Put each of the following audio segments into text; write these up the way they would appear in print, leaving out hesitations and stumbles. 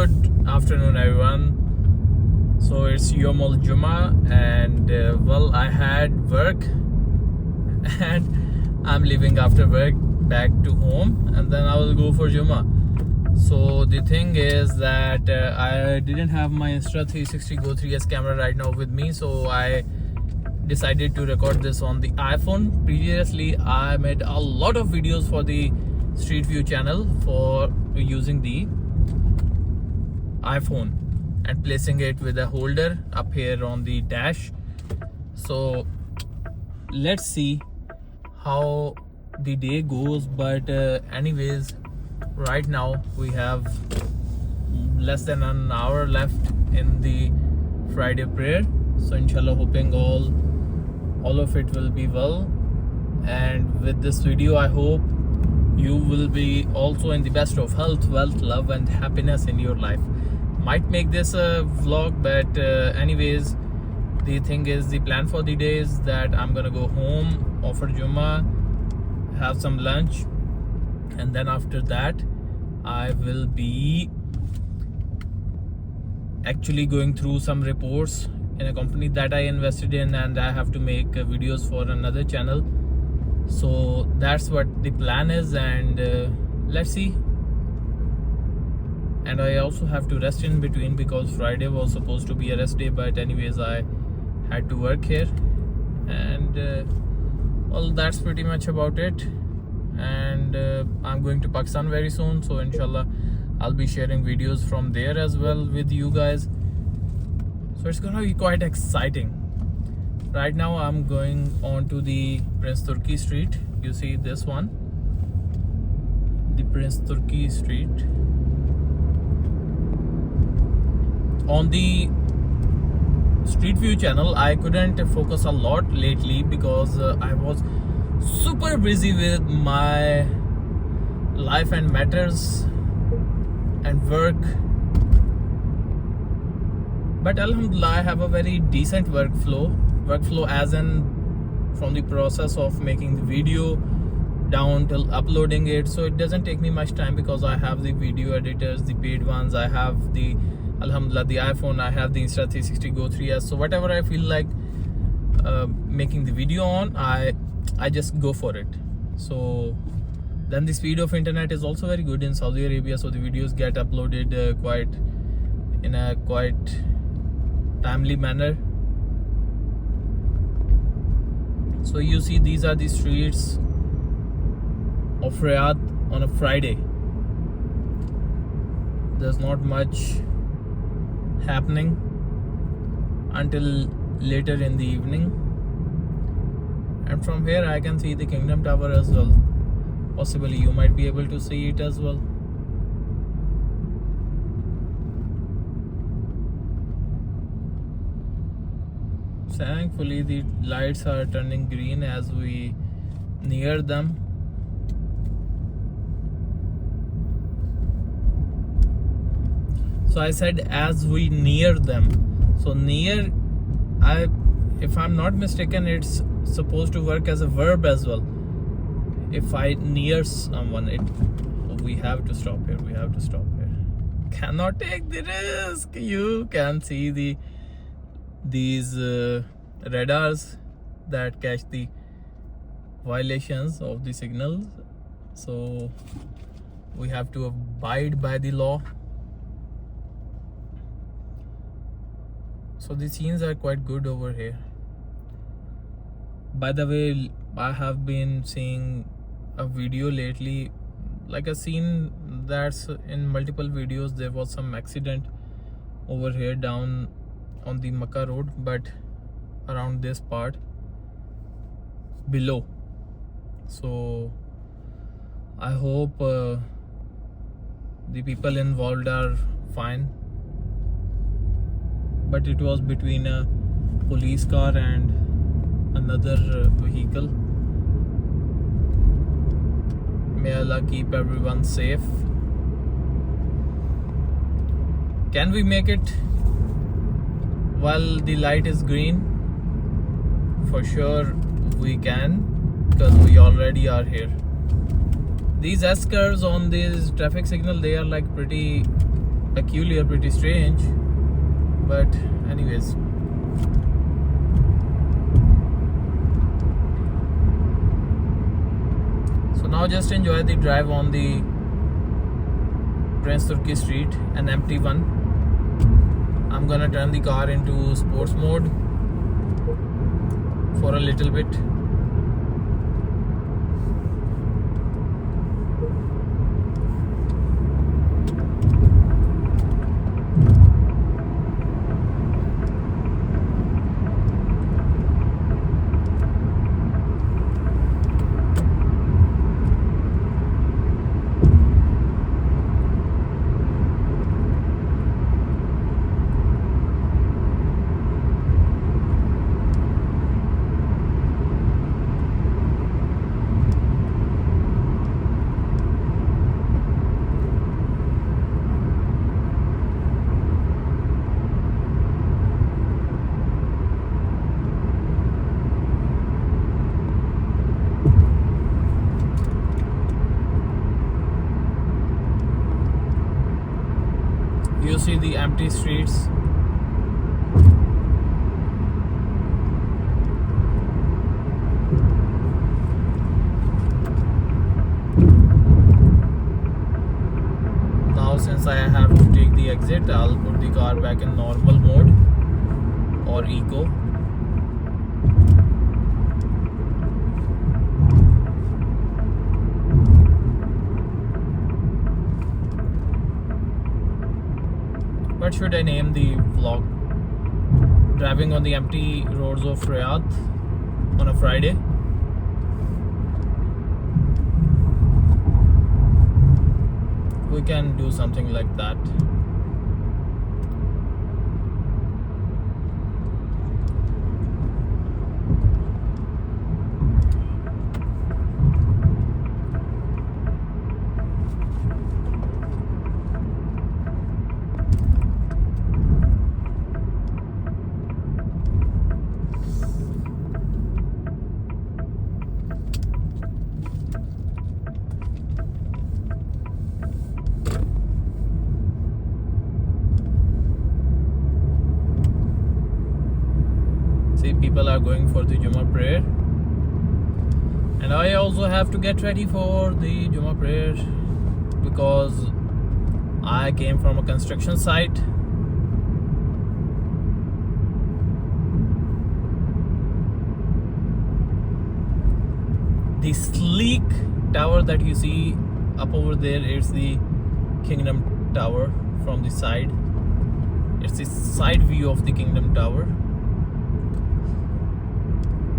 Good afternoon, everyone. So it's Yom Al Juma, and well, I had work, and I'm leaving after work back to home, and then I will go for Juma. So the thing is that I didn't have my Insta360 Go 3S camera right now with me, so I decided to record this on the iPhone. Previously, I made a lot of videos for the Street View channel for using the iPhone and placing it with a holder up here on the dash. So let's see how the day goes, but anyways, right now we have less than an hour left in the Friday prayer, so inshallah hoping all of it will be well. And with this video, I hope you will be also in the best of health, wealth, love and happiness in your life. Might make this a vlog, but anyways, the thing is, the plan for the day is that I'm gonna go home, offer Juma, have some lunch, and then after that I will be actually going through some reports in a company that I invested in, and I have to make videos for another channel. So that's what the plan is, and let's see. And I also have to rest in between because Friday was supposed to be a rest day, but anyways, I had to work here. And well, that's pretty much about it. And I'm going to Pakistan very soon, so inshallah I'll be sharing videos from there as well with you guys. So it's gonna be quite exciting. Right now I'm going on to the Prince Turki Street. You see this one, the Prince Turki Street. On the Street View channel, I couldn't focus a lot lately because I was super busy with my life and matters and work. But alhamdulillah, I have a very decent workflow as in from the process of making the video down till uploading it. So it doesn't take me much time because I have the video editors, the paid ones. I have the, alhamdulillah, the iPhone. I have the Insta360 Go 3S. So whatever I feel like making the video on, I just go for it. So then the speed of internet is also very good in Saudi Arabia, so the videos get uploaded in a quite timely manner. So you see, these are the streets of Riyadh on a Friday. There's not much happening until later in the evening. And from here I can see the Kingdom Tower as well. Possibly you might be able to see it as well. Thankfully the lights are turning green as we near them. So I said as we near them. So near, if I'm not mistaken, it's supposed to work as a verb as well. If I near someone, we have to stop here. We have to stop here. Cannot take the risk. You can see these radars that catch the violations of the signals. So we have to abide by the law. So the scenes are quite good over here. By the way, I have been seeing a video lately, like a scene that's in multiple videos. There was some accident over here down on the Makkah road, but around this part below. So I hope the people involved are fine. But it was between a police car and another vehicle. May Allah keep everyone safe. Can we make it while the light is green? For sure we can, because we already are here. These S curves on this traffic signal, they are like pretty peculiar, pretty strange, but anyways. So now just enjoy the drive on the Prince Turki Street, an empty one. I'm gonna turn the car into sports mode for a little bit. You see the empty streets. Now since I have to take the exit, I'll put the car back in normal mode or eco. What should I name the vlog? Driving on the empty roads of Riyadh on a Friday. We can do something like that. People are going for the Jummah prayer, and I also have to get ready for the Jummah prayer because I came from a construction site. The sleek tower that you see up over there is the Kingdom Tower from the side. It's the side view of the Kingdom Tower.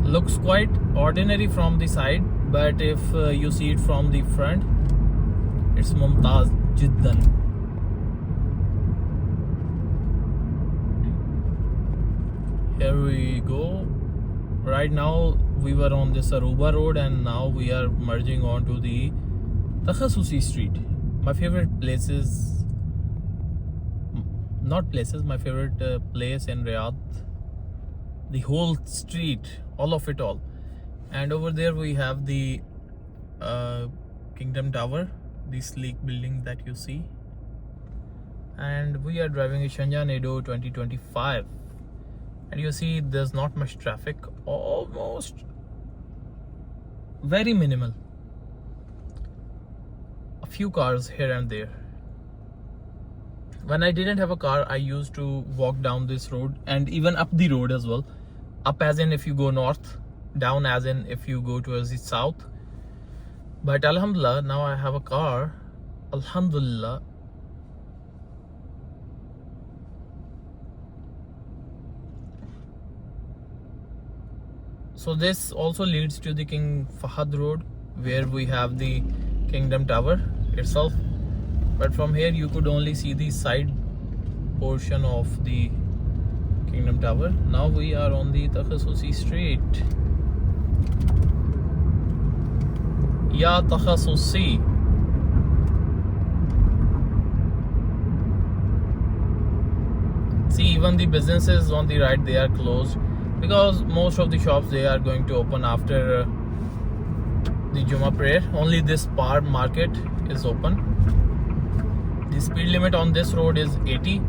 Looks quite ordinary from the side, but if you see it from the front, it's Mumtaz Jiddan. Here we go. Right now we were on this Aruba road, and now we are merging onto the Takhasusi Street. My favorite places, not places, my favorite place in Riyadh. The whole street, all of it all. And over there we have the Kingdom Tower, the sleek building that you see. And we are driving a Shenzhen Edo 2025. And you see there's not much traffic, almost very minimal. A few cars here and there. When I didn't have a car, I used to walk down this road and even up the road as well. Up as in if you go north, down as in if you go towards the south. But alhamdulillah, now I have a car. Alhamdulillah. So this also leads to the King Fahad Road, where we have the Kingdom Tower itself. But from here you could only see the side portion of the Kingdom Tower. Now we are on the Takhasusi Street. Ya Takhasusi. See, even the businesses on the right, they are closed because most of the shops, they are going to open after the Jummah prayer. Only this Par market is open. The speed limit on this road is 80.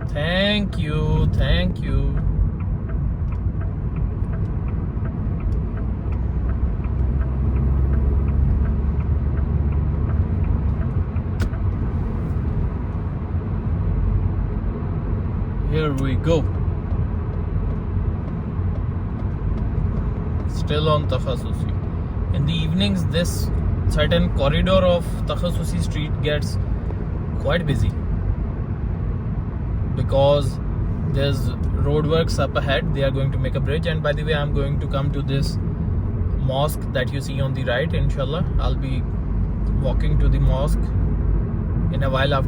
Thank you, thank you. Here we go. Still on Takhasusi. In the evenings, this certain corridor of Takhasusi Street gets quite busy because there's roadworks up ahead. They are going to make a bridge, and by the way, I'm going to come to this mosque that you see on the right. Inshallah, I'll be walking to the mosque in a while after